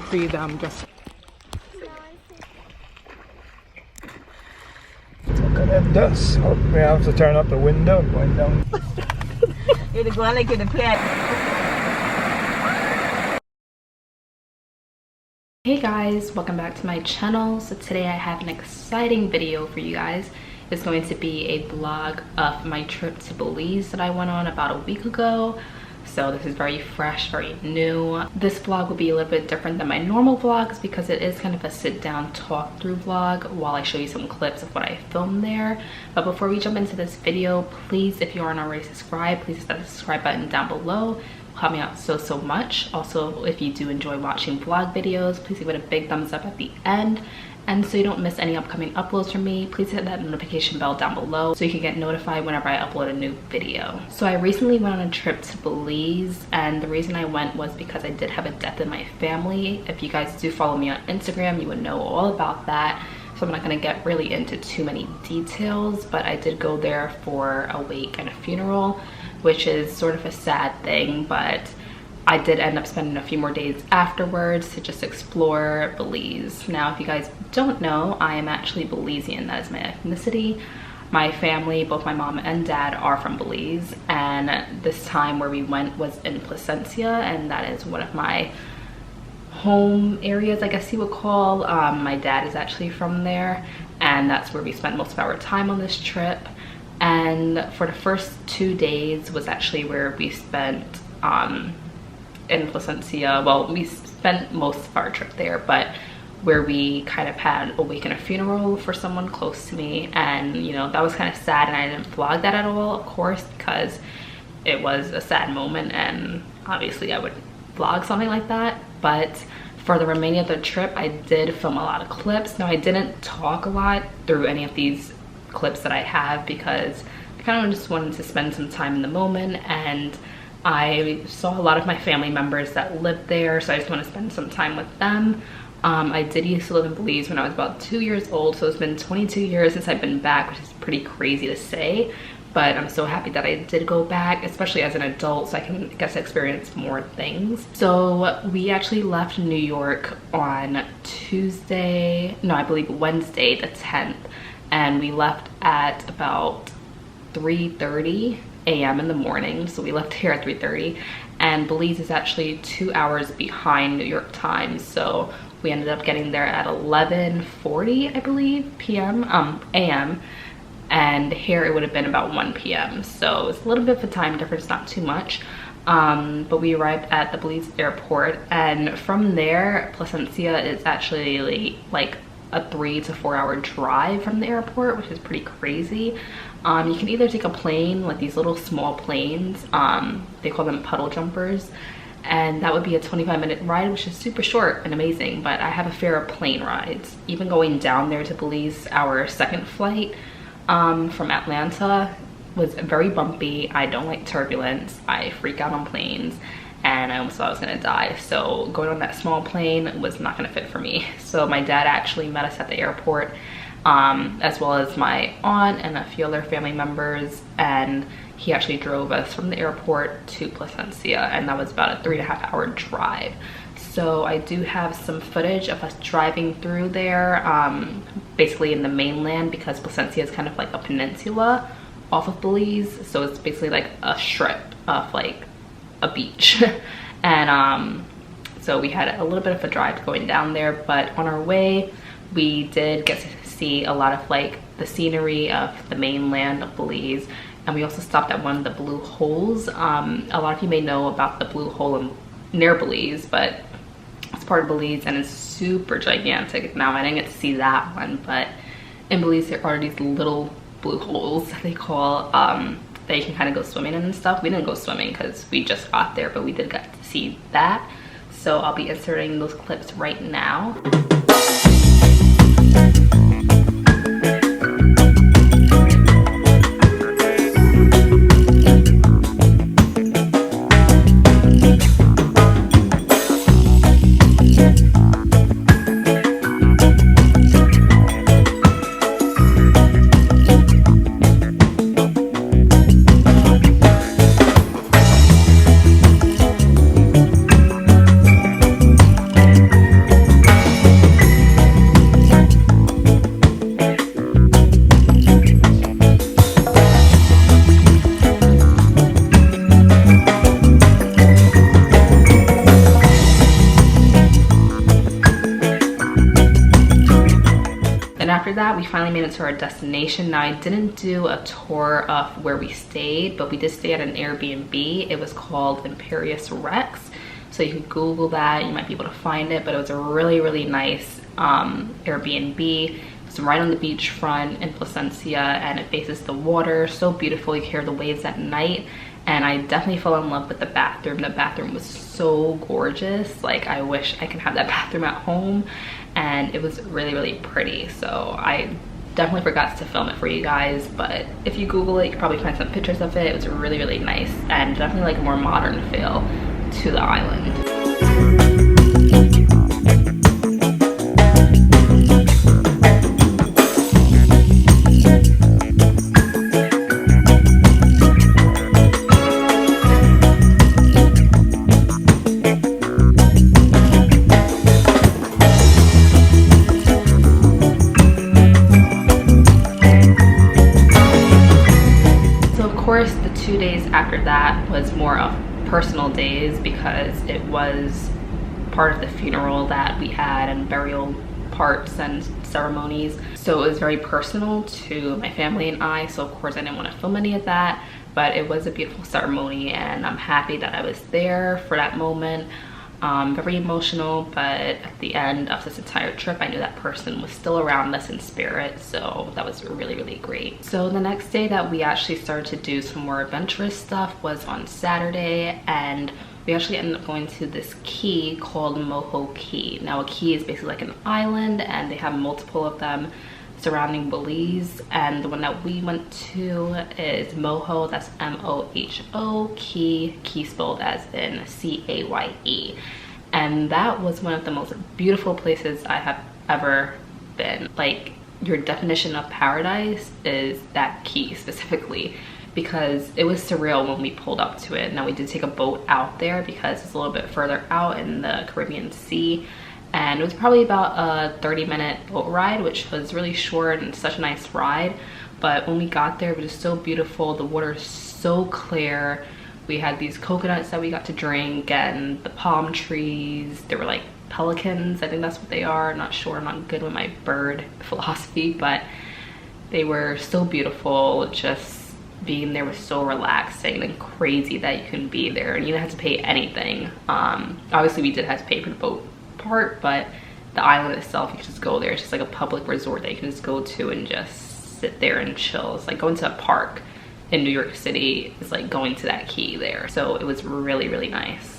see them just. Look at them dust. Oh, we have to turn up the window going down. You're going like in the play. Hey guys, welcome back to my channel. So today I have an exciting video for you guys. It's going to be a vlog of my trip to Belize that I went on about a week ago. So this is very fresh, very new. This vlog will be a little bit different than my normal vlogs because it is kind of a sit down talk through vlog while I show you some clips of what I filmed there. But before we jump into this video, please, if you aren't already subscribed, please hit that subscribe button down below. Help me out so much. Also, if you do enjoy watching vlog videos, please give it a big thumbs up at the end. And so you don't miss any upcoming uploads from me, please hit that notification bell down below so you can get notified whenever I upload a new video. So I recently went on a trip to Belize, and the reason I went was because I did have a death in my family. If you guys do follow me on Instagram, you would know all about that. So I'm not gonna get really into too many details, but I did go there for a wake and a funeral, which is sort of a sad thing, but I did end up spending a few more days afterwards to just explore Belize. Now, if you guys don't know, I am actually Belizean. That is my ethnicity. My family, both my mom and dad, are from Belize, and this time where we went was in Placencia, and that is one of my home areas, I guess you would call. My dad is actually from there, and that's where we spent most of our time on this trip. And for the first 2 days was actually where we spent in Placencia. Well, we spent most of our trip there, but where we kind of had a wake and a funeral for someone close to me. And you know, that was kind of sad, and I didn't vlog that at all, of course, because it was a sad moment and obviously I would vlog something like that. But for the remaining of the trip, I did film a lot of clips. Now, I didn't talk a lot through any of these clips that I have because I kind of just wanted to spend some time in the moment, and I saw a lot of my family members that lived there, so I just want to spend some time with them. I did used to live in Belize when I was about 2 years old, so it's been 22 years since I've been back, which is pretty crazy to say, but I'm so happy that I did go back, especially as an adult, so I can, I guess, experience more things. So we actually left New York on Tuesday, no, I believe Wednesday the 10th, and we left at about 3:30 a.m. in the morning. So we left here at 3:30, and Belize is actually 2 hours behind New York time, so we ended up getting there at 11:40, I believe, a.m. and here it would have been about 1 p.m. so it's a little bit of a time difference, not too much. But we arrived at the Belize airport, and from there Placencia is actually like a 3 to 4 hour drive from the airport, which is pretty crazy. You can either take a plane, like these little small planes, they call them puddle jumpers, and that would be a 25-minute ride, which is super short and amazing. But I have a fear of plane rides. Even going down there to Belize, our second flight from Atlanta was very bumpy. I don't like turbulence, I freak out on planes, and I almost thought I was gonna die. So going on that small plane was not gonna fit for me. So my dad actually met us at the airport, as well as my aunt and a few other family members, and he actually drove us from the airport to Placencia, and that was about a 3.5 hour drive. So I do have some footage of us driving through there, basically in the mainland, because Placencia is kind of like a peninsula off of Belize, so it's basically like a strip of like a beach. And so we had a little bit of a drive going down there, but on our way we did get to see a lot of like the scenery of the mainland of Belize, and we also stopped at one of the blue holes. A lot of you may know about the blue hole near Belize, but it's part of Belize and it's super gigantic. Now, I didn't get to see that one, but in Belize there are these little blue holes they call, that you can kind of go swimming in and stuff. We didn't go swimming because we just got there, but we did get to see that. So I'll be inserting those clips right now. after that, we finally made it to our destination. Now, I didn't do a tour of where we stayed, but we did stay at an Airbnb. It was called Imperious Rex. So you can Google that, you might be able to find it, but it was a really, really nice Airbnb. It's right on the beachfront in Placencia, and it faces the water. So beautiful, you hear the waves at night. And I definitely fell in love with the bathroom. The bathroom was so gorgeous. Like, I wish I could have that bathroom at home. And it was really, really pretty. So I definitely forgot to film it for you guys, but if you Google it, you can probably find some pictures of it. It was really, really nice, and definitely like a more modern feel to the island. The 2 days after that was more of personal days because it was part of the funeral that we had and burial parts and ceremonies. So it was very personal to my family and I. So of course I didn't want to film any of that, but it was a beautiful ceremony and I'm happy that I was there for that moment. Very emotional, but at the end of this entire trip I knew that person was still around us in spirit, so that was really, really great. So the next day that we actually started to do some more adventurous stuff was on Saturday, and we actually ended up going to this key called Moho Key. Now a key is basically like an island, and they have multiple of them surrounding Belize, and the one that we went to is Moho. That's M-O-H-O, Key spelled as in C-A-Y-E, and that was one of the most beautiful places I have ever been. Like, your definition of paradise is that key specifically, because it was surreal when we pulled up to it. Now we did take a boat out there because it's a little bit further out in the Caribbean Sea, and it was probably about a 30-minute boat ride, which was really short and such a nice ride. But when we got there, it was so beautiful. The water is so clear. We had these coconuts that we got to drink, and the palm trees. They were like pelicans, I think that's what they are. I'm not sure, I'm not good with my bird philosophy, but they were so beautiful. Just being there was so relaxing and crazy that you can be there and you didn't have to pay anything. Obviously we did have to pay for the boat part, but the island itself, you can just go there. It's just like a public resort that you can just go to and just sit there and chill. It's like going to a park in New York City. It's like going to that key there. So it was really, really nice.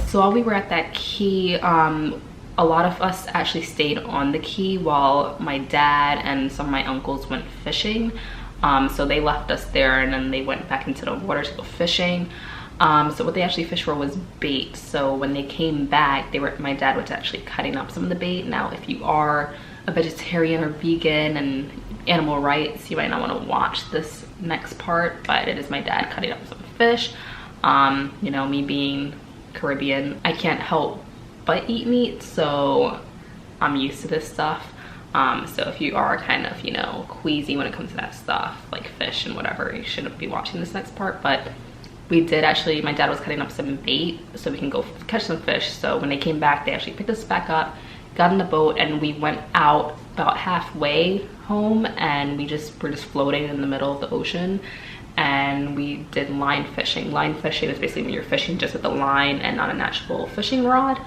So while we were at that key, a lot of us actually stayed on the key while my dad and some of my uncles went fishing. So they left us there and then they went back into the water to go fishing. So what they actually fished for was bait. So when they came back, my dad was actually cutting up some of the bait. Now, if you are a vegetarian or vegan and animal rights, you might not want to watch this next part, but it is my dad cutting up some fish. You know, me being Caribbean, I can't help but eat meat, so I'm used to this stuff. So if you are kind of, you know, queasy when it comes to that stuff, like fish and whatever, you shouldn't be watching this next part. But we did actually, my dad was cutting up some bait so we can go catch some fish. So when they came back, they actually picked us back up, got in the boat, and we went out about halfway home, and we're just floating in the middle of the ocean. and we did line fishing. Line fishing is basically when you're fishing just with a line and not an actual fishing rod,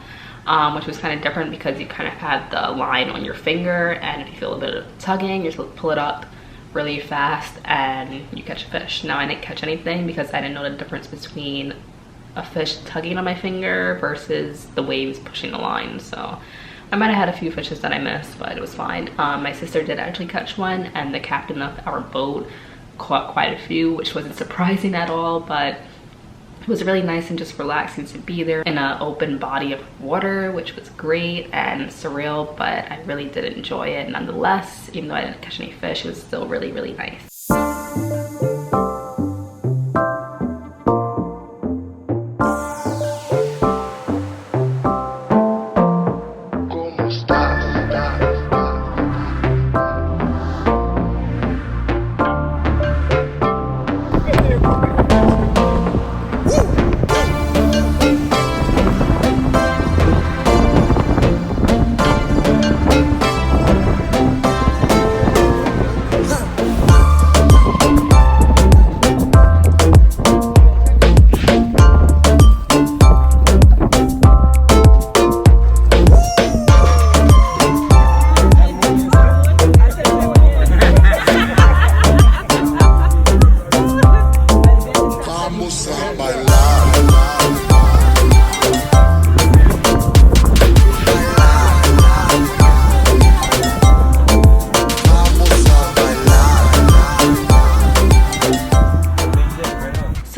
which was kind of different because you kind of had the line on your finger, and if you feel a bit of tugging, you just pull it up really fast and you catch a fish. Now, I didn't catch anything because I didn't know the difference between a fish tugging on my finger versus the waves pushing the line, so I might have had a few fishes that I missed, but it was fine. My sister did actually catch one, and the captain of our boat caught quite a few, which wasn't surprising at all, but it was really nice and just relaxing to be there in an open body of water, which was great and surreal, but I really did enjoy it nonetheless. Even though I didn't catch any fish, it was still really, really nice.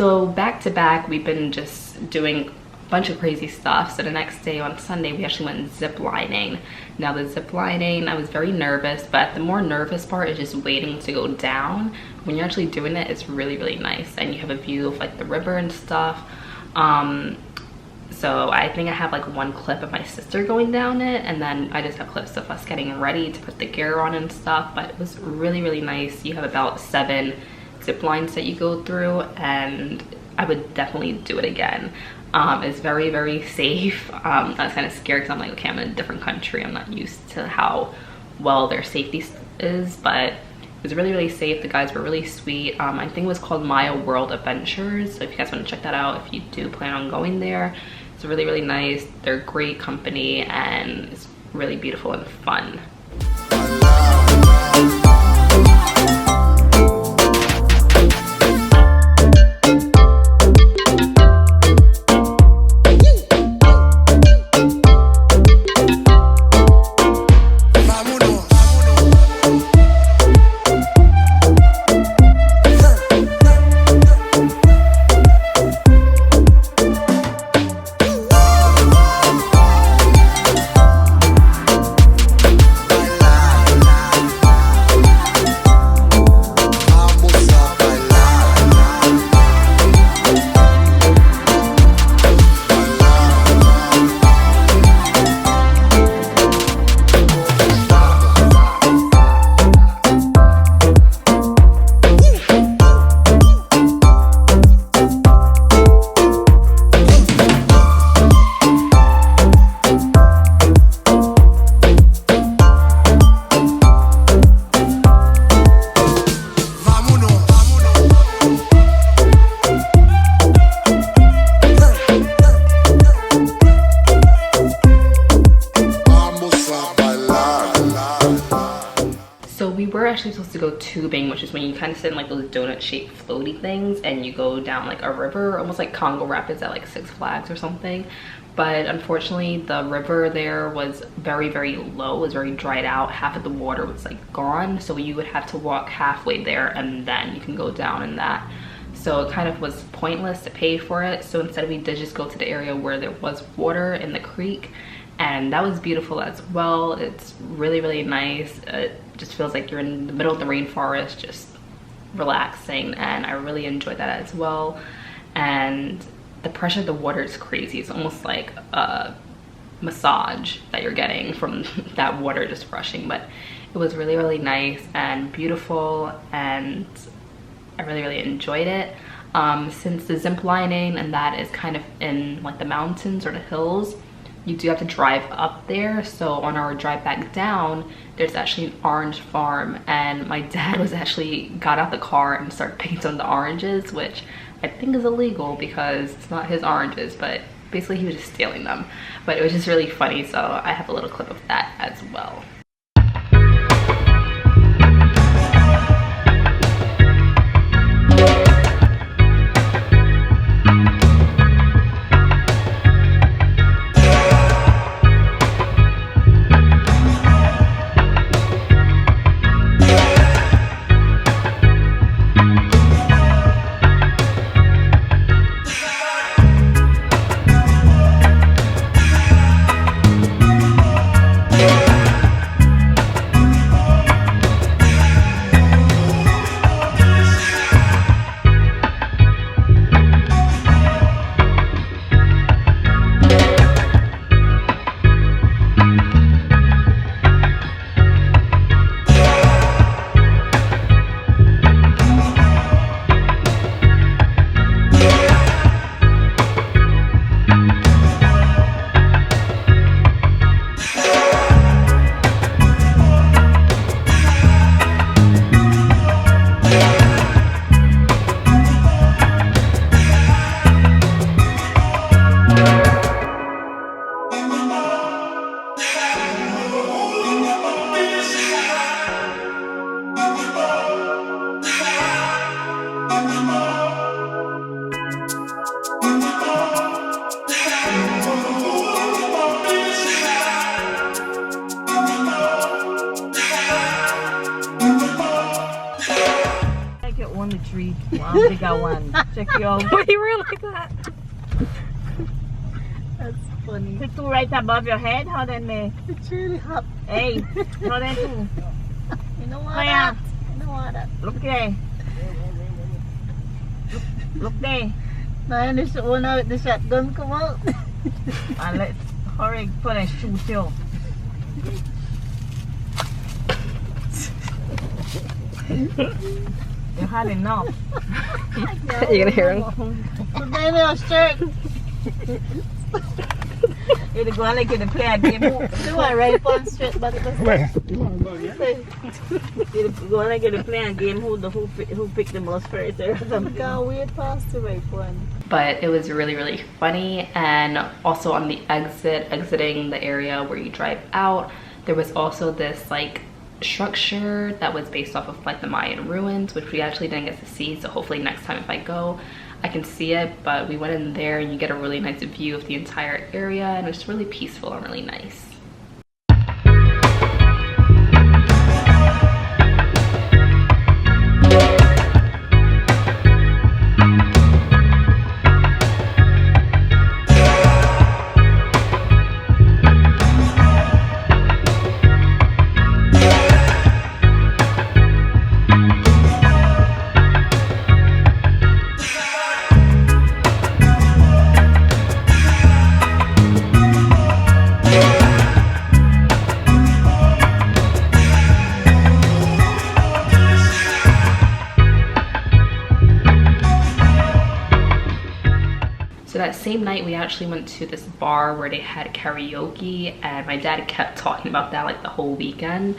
So back to back, we've been just doing a bunch of crazy stuff. So the next day on Sunday, we actually went zip lining. Now the zip lining, I was very nervous, but the more nervous part is just waiting to go down. When you're actually doing it, it's really, really nice. And you have a view of like the river and stuff. So I think I have like one clip of my sister going down it, and then I just have clips of us getting ready to put the gear on and stuff. But it was really, really nice. You have about 7 zip lines that you go through, and I would definitely do it again. It's very, very safe. I was kind of scared because I'm like, okay, I'm in a different country. I'm not used to how well their safety is, but it was really, really safe. The guys were really sweet. I think it was called Maya World Adventures. So if you guys want to check that out, if you do plan on going there, it's really, really nice. They're a great company, and it's really beautiful and fun. Actually supposed to go tubing, which is when you kind of sit in like those donut shaped floaty things and you go down like a river, almost like Congo Rapids at like Six Flags or something. But unfortunately the river there was very, very low. It was very dried out. Half of the water was like gone, so you would have to walk halfway there and then you can go down in that. So it kind of was pointless to pay for it, so instead we did just go to the area where there was water in the creek, and that was beautiful as well. It's really, really nice. It just feels like you're in the middle of the rainforest, just relaxing, and I really enjoyed that as well. And the pressure of the water is crazy. It's almost like a massage that you're getting from that water just rushing, but it was really, really nice and beautiful, and I really, really enjoyed it. Since the zip lining and that is kind of in like the mountains or the hills, you do have to drive up there. So on our drive back down, there's actually an orange farm, and my dad was actually got out the car and started picking some of the oranges, which I think is illegal because it's not his oranges, but basically he was just stealing them. But it was just really funny, so I have a little clip of that as well. Tree. One bigger one. Check you out. Why you were like that? That's funny. Put two right above your head. How then me? It's really hot. Hey, how then two? You know what? Kaya. You know what? Look there. Look there. Now this one out the shotgun come out. And let's hurry finish shoot you. You had enough. You're gonna hear him. Put that in your shirt. You're going like you're play a game. Do I right on straight but Where? You're going like you're play a game. Who picked the most first or something. Can't wait past the right one. But it was really, really funny. And also on the exiting the area where you drive out, there was also this like structure that was based off of like the Mayan ruins, which we actually didn't get to see, so hopefully next time if I go I can see it. But we went in there and you get a really nice view of the entire area, and it's really peaceful and really nice. That same night we actually went to this bar where they had karaoke, and my dad kept talking about that like the whole weekend.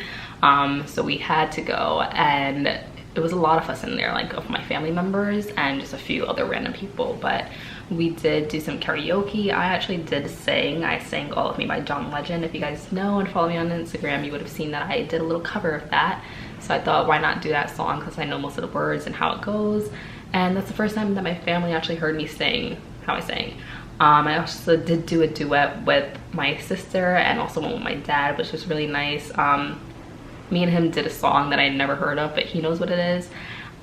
So we had to go, and it was a lot of us in there, like of my family members and just a few other random people. But we did do some karaoke. I actually did sing. I sang All of Me by John Legend. If you guys know and follow me on Instagram, you would have seen that I did a little cover of that. So I thought, why not do that song, because I know most of the words and how it goes. And that's the first time that my family actually heard me sing how I sang. I also did do a duet with my sister and also one with my dad, which was really nice. Me and him did a song that I never heard of, but he knows what it is.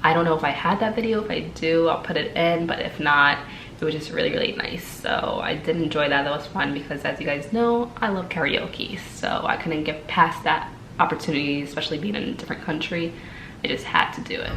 I don't know if I had that video. If I do, I'll put it in, but if not, it was just really, really nice. So I did enjoy that. That was fun because, as you guys know, I love karaoke. So I couldn't get past that opportunity, especially being in a different country. I just had to do it.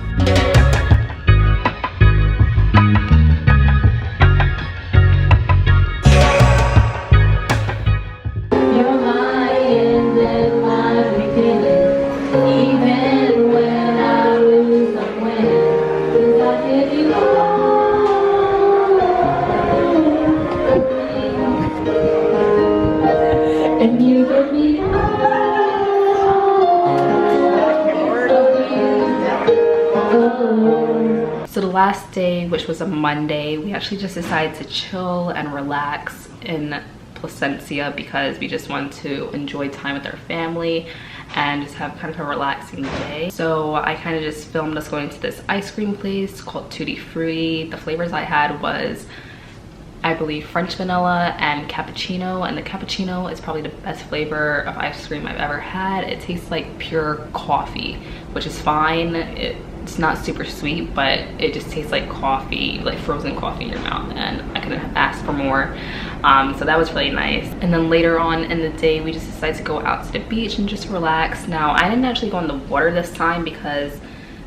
last day, which was a Monday, we actually just decided to chill and relax in Placencia because we just wanted to enjoy time with our family and just have kind of a relaxing day. So I kind of just filmed us going to this ice cream place called Tutti Frutti. The flavors I had was, I believe, French vanilla and cappuccino, and the cappuccino is probably the best flavor of ice cream I've ever had. It tastes like pure coffee, which is fine. It's not super sweet, but it just tastes like coffee, like frozen coffee in your mouth, and I couldn't have asked for more. So that was really nice. And then later on in the day, we just decided to go out to the beach and just relax. Now, I didn't actually go in the water this time because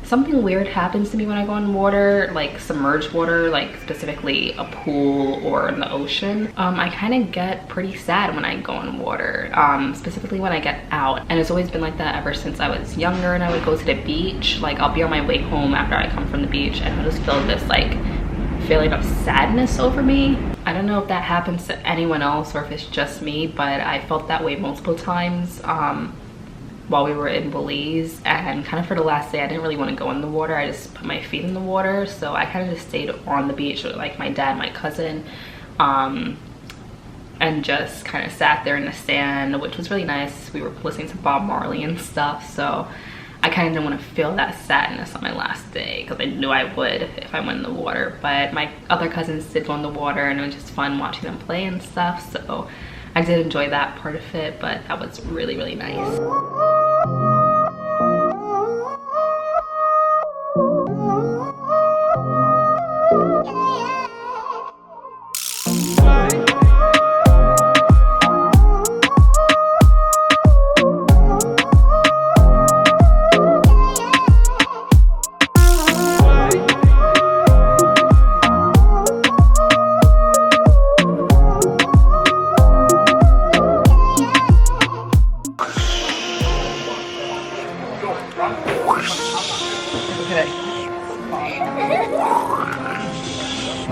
something weird happens to me when I go in water, like submerged water, like specifically a pool or in the ocean. I kind of get pretty sad when I go in water, specifically when I get out. And it's always been like that ever since I was younger and I would go to the beach. Like I'll be on my way home after I come from the beach and I'll just feel this like feeling of sadness over me. I don't know if that happens to anyone else or if it's just me, but I felt that way multiple times while we were in Belize. And kind of for the last day, I didn't really want to go in the water. I just put my feet in the water, so I kind of just stayed on the beach with like my dad, my cousin, and just kind of sat there in the sand, which was really nice. We were listening to Bob Marley and stuff, so I kind of didn't want to feel that sadness on my last day because I knew I would if I went in the water. But my other cousins did go in the water and it was just fun watching them play and stuff, so I did enjoy that part of it, but that was really, really nice.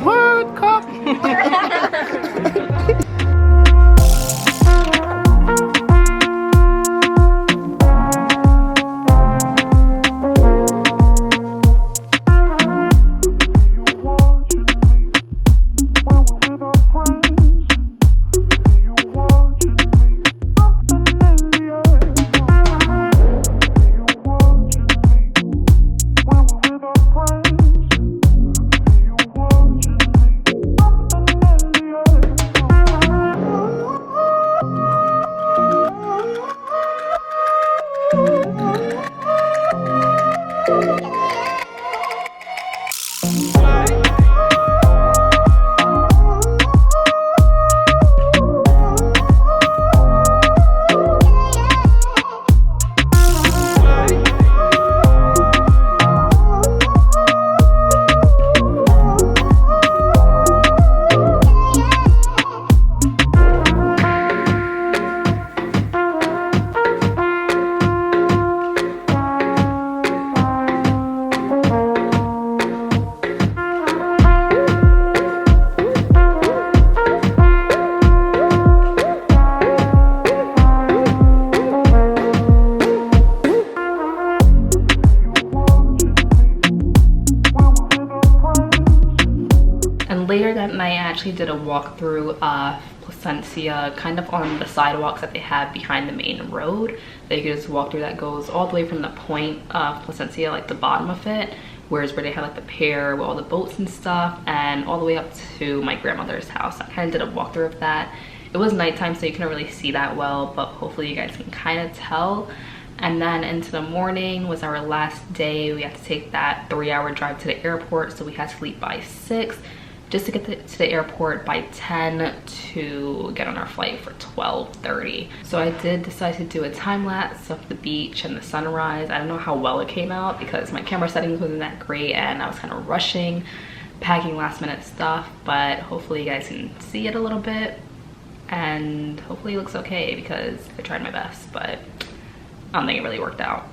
What cup? Later that night, I actually did a walkthrough of Placencia, kind of on the sidewalks that they have behind the main road that you can just walk through, that goes all the way from the point of Placencia, like the bottom of it, whereas where they have like the pier with all the boats and stuff, and all the way up to my grandmother's house. I kind of did a walkthrough of that. It was nighttime, so you couldn't really see that well, but hopefully you guys can kind of tell. And then into the morning was our last day. We had to take that 3-hour drive to the airport, so we had to leave by 6 just to get to the airport by 10 to get on our flight for 12:30. So I did decide to do a time lapse of the beach and the sunrise. I don't know how well it came out because my camera settings wasn't that great and I was kind of rushing, packing last minute stuff, but hopefully you guys can see it a little bit and hopefully it looks okay because I tried my best, but I don't think it really worked out.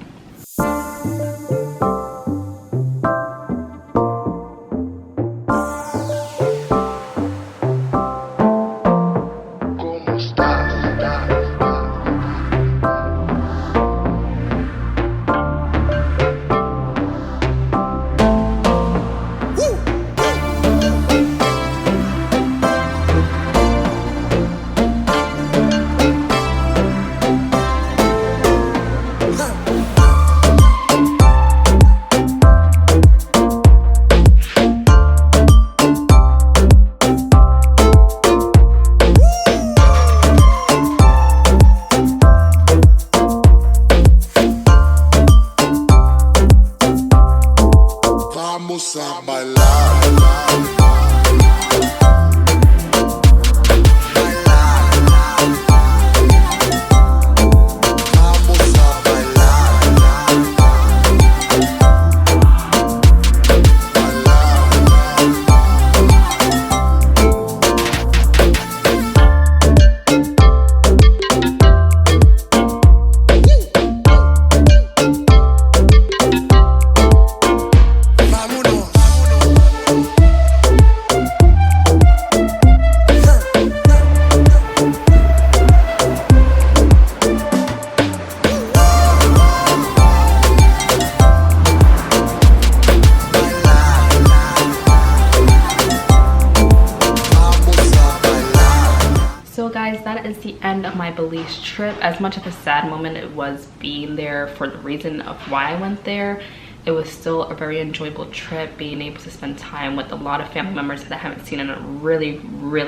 that is the end of my Belize trip. As much of a sad moment it was being there for the reason of why I went there, it was still a very enjoyable trip, being able to spend time with a lot of family members that I haven't seen in a really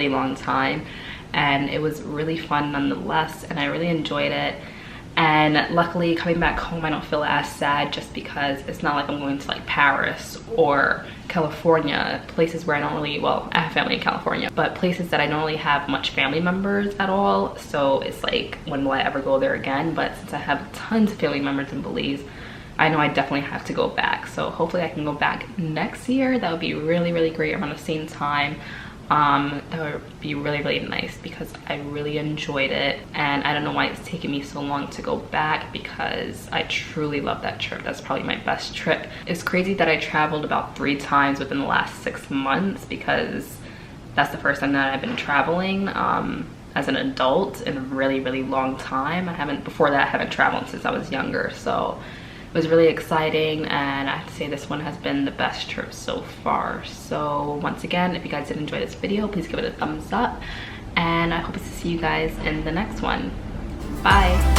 long time. And it was really fun nonetheless, and I really enjoyed it. And luckily, coming back home, I don't feel as sad, just because it's not like I'm going to like Paris or California, places where I don't really, well, I have family in California, but places that I don't really have much family members at all. So it's like, when will I ever go there again? But since I have tons of family members in Belize, I know I definitely have to go back. So hopefully I can go back next year. That would be really great, around the same time. That would be really nice, because I really enjoyed it, and I don't know why it's taking me so long to go back, because I truly love that trip. That's probably my best trip. It's crazy that I traveled about 3 times within the last 6 months, because that's the first time that I've been traveling as an adult in a really long time. Before that I haven't traveled since I was younger, so it was really exciting, and I have to say this one has been the best trip so far. So once again, if you guys did enjoy this video, please give it a thumbs up, and I hope to see you guys in the next one. Bye.